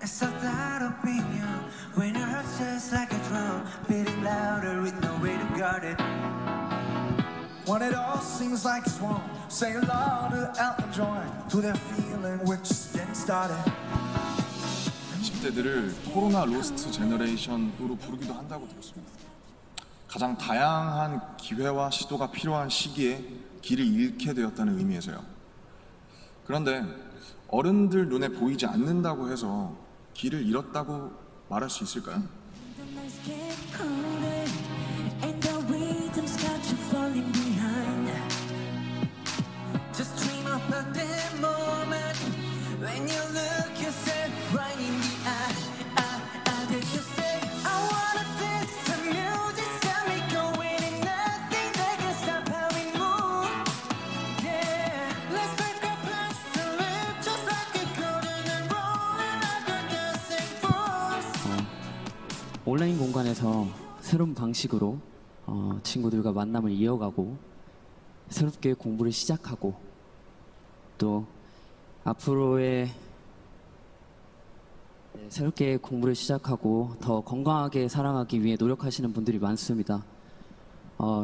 It's not that opinion when your heart's just like a drum, beating louder with no way to guard it. When it all seems like it's wrong, say along to Elton John, to their feeling we're just getting started. 10대들을 코로나 로스트 제너레이션으로 부르기도 한다고 들었습니다. 가장 다양한 기회와 시도가 필요한 시기에 길을 잃게 되었다는 의미에서요. 그런데 어른들 눈에 보이지 않는다고 해서 길을 잃었다고 말할 수 있을까요? Just dream about that moment when you look yourself right in the eye. Did you say I wanna dance to music, got me going and nothing that can stop how we move. Yeah, let's make our plans to live just like a golden and rolling like a dancing force. 온라인 공간에서 새로운 방식으로 친구들과 만남을 이어가고 새롭게 공부를 시작하고 또 앞으로의 새롭게 공부를 시작하고 더 건강하게 살아가기 위해 노력하시는 분들이 많습니다.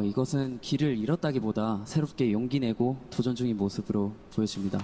이것은 길을 잃었다기보다 새롭게 용기 내고 도전 중인 모습으로 보여집니다.